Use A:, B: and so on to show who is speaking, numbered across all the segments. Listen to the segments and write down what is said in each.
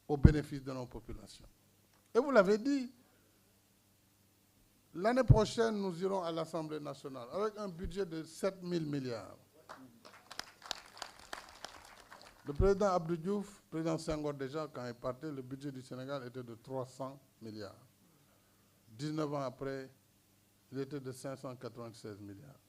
A: au bénéfice de nos populations. Et vous l'avez dit, l'année prochaine, nous irons à l'Assemblée nationale avec un budget de 7 000 milliards. Le président Abdou Diouf, le président Senghor déjà, quand il partait, le budget du Sénégal était de 300 milliards. 19 ans après, il était de 596 milliards.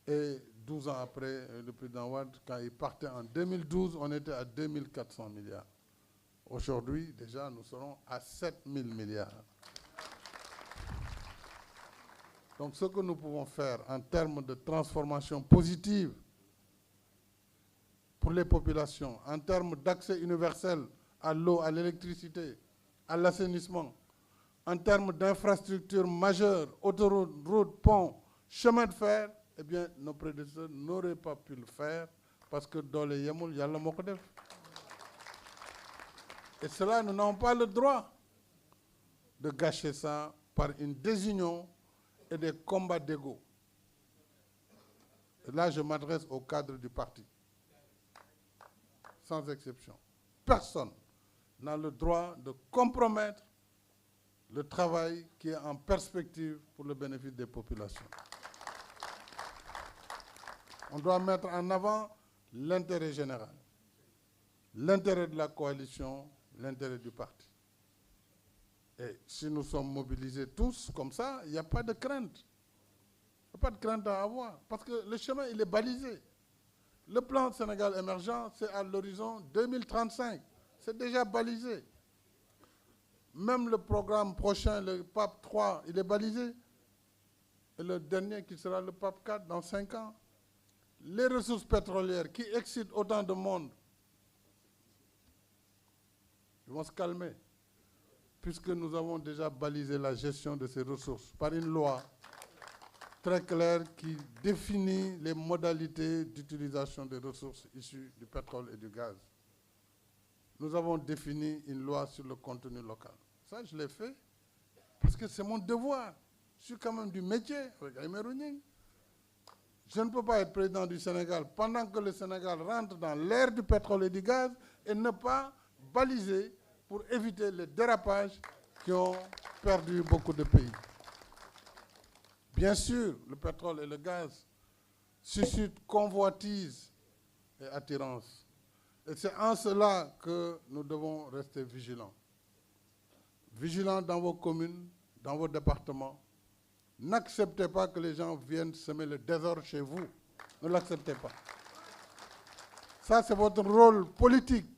A: Et 12 ans après, le président Wade, quand il partait en 2012, on était à 2400 milliards. Aujourd'hui, déjà, nous serons à 7000 milliards. Donc, ce que nous pouvons faire en termes de transformation positive pour les populations, en termes d'accès universel à l'eau, à l'électricité, à l'assainissement, en termes d'infrastructures majeures, autoroutes, routes, ponts, chemins de fer, eh bien, nos prédécesseurs n'auraient pas pu le faire parce que dans les Yemoul, il y a le Mokodef. Et cela, nous n'avons pas le droit de gâcher ça par une désunion et des combats d'ego. Et là, je m'adresse au cadre du parti. Sans exception. Personne n'a le droit de compromettre le travail qui est en perspective pour le bénéfice des populations. On doit mettre en avant l'intérêt général, l'intérêt de la coalition, l'intérêt du parti. Et si nous sommes mobilisés tous comme ça, il n'y a pas de crainte. Il n'y a pas de crainte à avoir, parce que le chemin, il est balisé. Le plan Sénégal émergent, c'est à l'horizon 2035. C'est déjà balisé. Même le programme prochain, le PAP 3, il est balisé. Et le dernier qui sera le PAP 4 dans 5 ans. Les ressources pétrolières qui excitent autant de monde, ils vont se calmer, puisque nous avons déjà balisé la gestion de ces ressources par une loi très claire qui définit les modalités d'utilisation des ressources issues du pétrole et du gaz. Nous avons défini une loi sur le contenu local. Ça, je l'ai fait parce que c'est mon devoir. Je suis quand même du métier avec Aïmé Rougning. Je ne peux pas être président du Sénégal pendant que le Sénégal rentre dans l'ère du pétrole et du gaz et ne pas baliser pour éviter les dérapages qui ont perdu beaucoup de pays. Bien sûr, le pétrole et le gaz suscitent convoitise et attirance. Et c'est en cela que nous devons rester vigilants. Vigilants dans vos communes, dans vos départements. N'acceptez pas que les gens viennent semer le désordre chez vous. Ne l'acceptez pas. Ça, c'est votre rôle politique.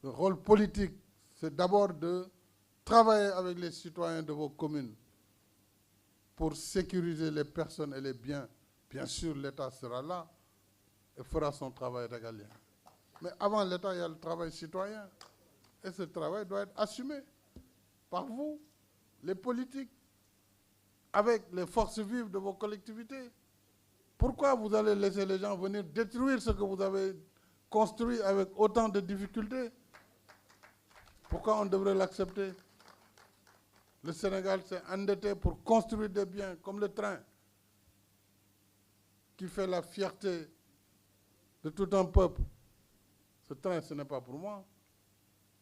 A: Le rôle politique, c'est d'abord de travailler avec les citoyens de vos communes pour sécuriser les personnes et les biens. Bien sûr, l'État sera là et fera son travail régalien. Mais avant l'État, il y a le travail citoyen. Et ce travail doit être assumé par vous, les politiques, avec les forces vives de vos collectivités. Pourquoi vous allez laisser les gens venir détruire ce que vous avez construit avec autant de difficultés? Pourquoi on devrait l'accepter? Le Sénégal s'est endetté pour construire des biens comme le train, qui fait la fierté de tout un peuple. Ce train, ce n'est pas pour moi.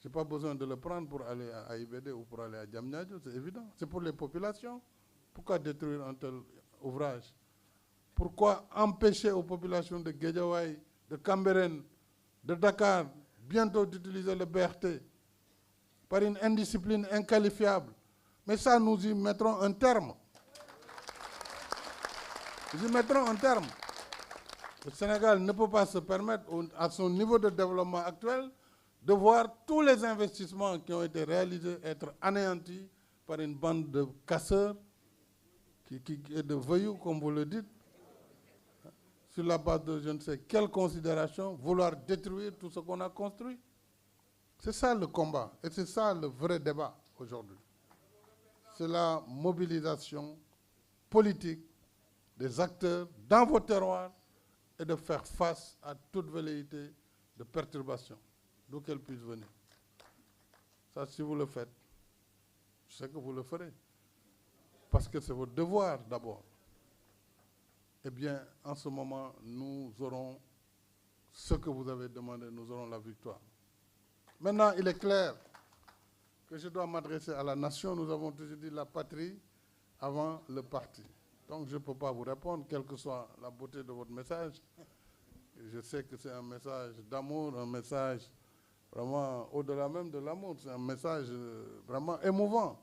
A: Je n'ai pas besoin de le prendre pour aller à IBD ou pour aller à Diamniadio, c'est évident. C'est pour les populations. Pourquoi détruire un tel ouvrage? Pourquoi empêcher aux populations de Guédiawaye, de Cambérène, de Dakar, bientôt d'utiliser le BRT par une indiscipline inqualifiable? Mais ça, nous y mettrons un terme. Nous y mettrons un terme. Le Sénégal ne peut pas se permettre, à son niveau de développement actuel, de voir tous les investissements qui ont été réalisés être anéantis par une bande de casseurs et de voyous, comme vous le dites, sur la base de je ne sais quelle considération, vouloir détruire tout ce qu'on a construit. C'est ça le combat, et c'est ça le vrai débat aujourd'hui. C'est la mobilisation politique des acteurs dans vos terroirs et de faire face à toute velléité de perturbation, d'où qu'elle puisse venir. Ça, si vous le faites, je sais que vous le ferez, parce que c'est votre devoir d'abord. Eh bien, en ce moment, nous aurons ce que vous avez demandé, nous aurons la victoire. Maintenant, il est clair que je dois m'adresser à la nation. Nous avons toujours dit la patrie avant le parti. Donc, je ne peux pas vous répondre, quelle que soit la beauté de votre message. Je sais que c'est un message d'amour, un message vraiment au-delà même de l'amour. C'est un message vraiment émouvant.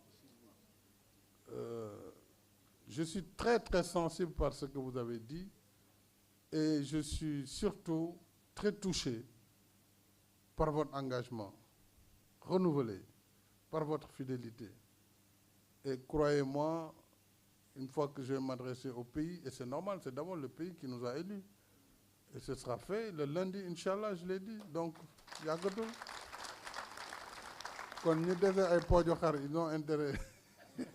A: Je suis très, très sensible par ce que vous avez dit et je suis surtout très touché par votre engagement renouvelé, par votre fidélité. Et croyez-moi, une fois que je vais m'adresser au pays, et c'est normal, c'est d'abord le pays qui nous a élus. Et ce sera fait le lundi, Inch'Allah, je l'ai dit. Donc, yàggatul. Kon ñu dese ay pooju xar, ils ont intérêt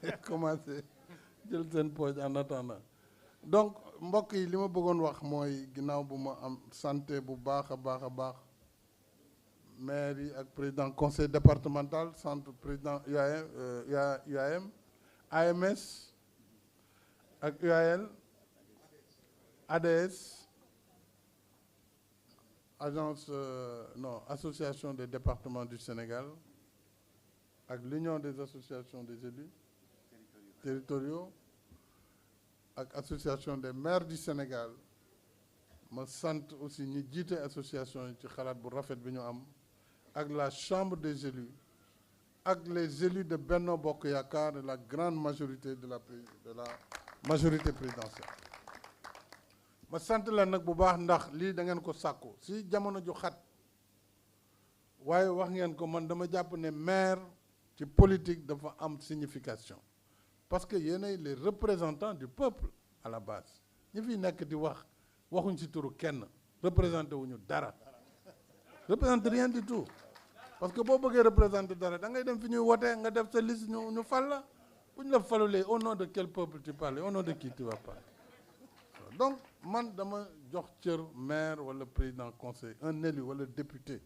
A: à commencer jël seen pooj en attendant. Donc, mbokk yi li ma bëggoon wax mooy ginnaaw bu ma am santé bu baax a baax maire yi ak président conseil départemental centre président UAM AMS ak UAL ADS agence association des départements du Sénégal ak l'union des associations des élus territoriaux ak association des maires du Sénégal ma sant aussi ñi jiite association yi ci xalaat bu rafet bi ñu am ak la chambre des élus ak les élus de Benno Bokk Yaakaar de la grande majorité de la majorité présidentielle. ma sant la nag bu baax ndax lii da ngeen ko sàkku si jamono ju xat waaye wax ngeen ko man dama jàpp ne maire ci politique dafa am signification parce que yéenay les représentants du peuple à la base ñi fi nekk di waxuñ ci turu kenn représenté wuñu dara représenté rien du tout parce que boo bëggee représenté dara da ngay dem fi ñuy wotee nga def sa liste ñu fal la bu ñu la falulee au nom de quel peuple tu parles au nom de qui tu vas parler. Donc man dama jox cër maire wala président conseil un élu wala député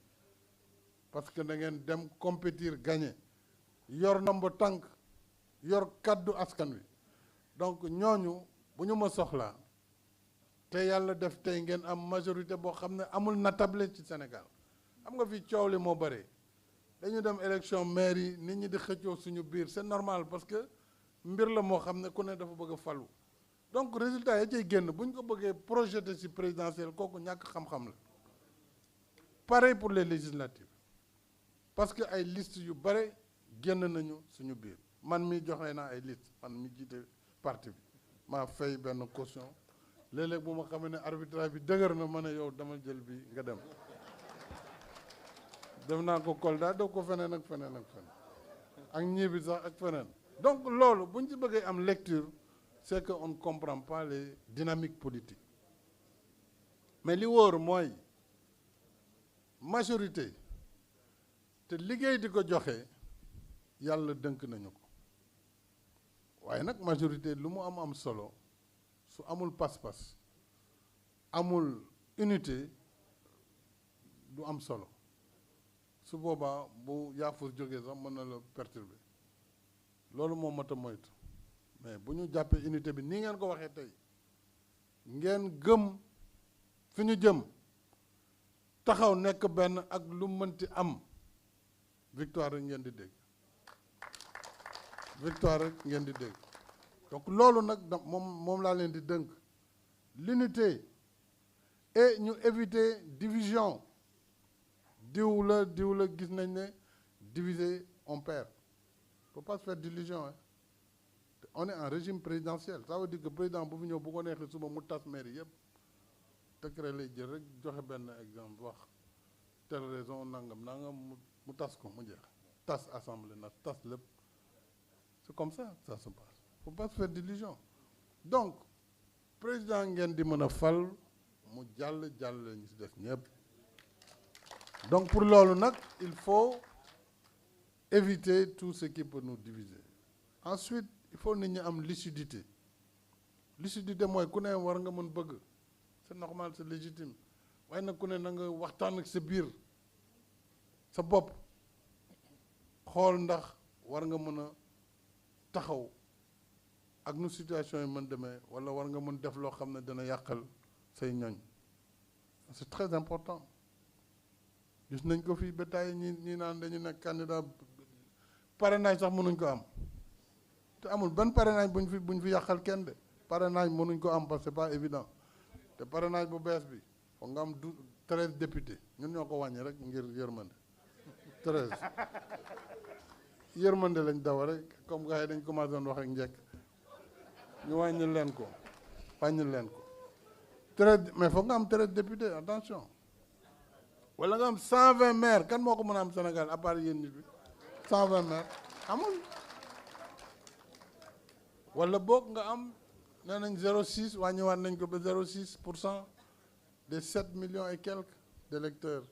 A: parce que da ngeen dem compétir gagner yor ndombo tànk yor kaddu askan wi donc ñooñu bu ñu ma soxlaa te yàlla def tey ngeen am majorité boo xam ne amul natable ci Sénégal xam nga fi coow li moo bare dañu dem élection maire yi nit ñi di xëccoo suñu biir c'est normal parce que mbir la moo xam ne ku ne dafa bëgg a falu donc résultat ya cay génn bu ñu ko bëggee projeté ci présidentielle kooku ñàkk xam-xam la pareil pour les législatives parce que ay liste yu bare génn nañu suñu biir man mi joxe naa ay liste man mi jiite parti bi maa fay benn caution léeg-léeg bu ma xamee ne arbitrage bi dëgër na ma ne yow dama jël bi nga dem def naa ko Kolda def ko feneen ak feneen ak feneen ak ñii bi sax ak feneen donc loolu bu ñu ci bëggee am lecture c'est que on ne comprend pas les dynamiques politiques mais li wóor mooy majorité te liggéey di ko joxe yàlla dënk nañu ko waaye nag majorité lu mu am solo su amul pas-pas amul unité du am solo su boobaa bu yaafus jógee sax mën na la perturber loolu moo mat a moytu mais bu ñu jàppee unité bi ni ngeen ko waxee tey ngeen gëm fi ñu jëm taxaw nekk benn ak lu mënti am victoire rek ngeen di dégg victoire rek ngeen di dégg donc loolu nag moom laa leen di dënk l'unité et ñu éviter division diw la gis nañ ne diviser on perd faut pas se faire d'illusion hein. On est en régime présidentiel ça veut dire que président bu fi ñëw bu ko neexee suba mu tas mairie yëpp décret lay jël rek joxe benn exemple wax telle raison nangam mu tas ko mu jeex tas assemblée na tas lépp c'est comme ça que ça se passe faut pas se faire d'illusion donc président ngeen di mën a fal mu jàll ñu ci des ñëpp donc pour loolu nag il faut éviter tout ce qui peut nous diviser ensuite il faut nit ñi am lucidité mooy ku ne war nga mën bëgg c'est normal c'est légitime waaye nag ku ne na nga waxtaan ak sa biir sa bopp xool ndax war nga mën a taxaw ak nu situation yi mën demee wala war nga mën def loo xam ne dana yàqal say ñoñ c'est très important gis nañ ko fii ba tey ñi naan dañu nekk candidat parrainage sax mënuñ ko am te amul benn parrainage buñ fi yàqal kenn de parrainage mënuñ ko am parce que c'est pas évident te parrainage bu bees bi foog nga am 13 députés ñun ñoo ko wàññi rek ngir yërmande 13 yërmande lañ daw rek comme gars yi dañ commencé doon wax ak njëkk ñu wàññil leen ko 13 mais foog nga am 13 députés attention wala nga am 120 maires kan moo ko mën a am Sénégal à part yéen nit bi 120 maires amul wala boog nga am nee nañ 0,6 wàññiwaat nañ ko ba 0,6% des 7 millions et quelques d'électeurs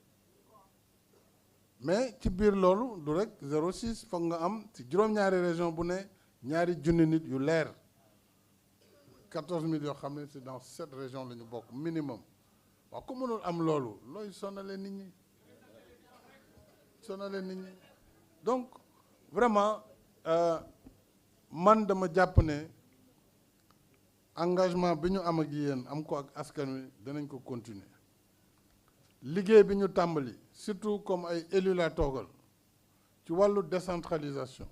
A: mais ci biir loolu du rek 0,6 foog nga am ci juróom-ñaari région bu ne ñaari junni nit yu leer 14 000 yoo xam ne c'est dans 7 régions la ñu bokk minimum waaw ku mënul am loolu looy sonalee nit ñi donc vraiment man dama jàpp ne engagement bi ñu am ak yéen am ko ak askan wi danañ ko continuer liggéey bi ñu tàmbali surtout comme ay élus la toogal ci wàllu décentralisation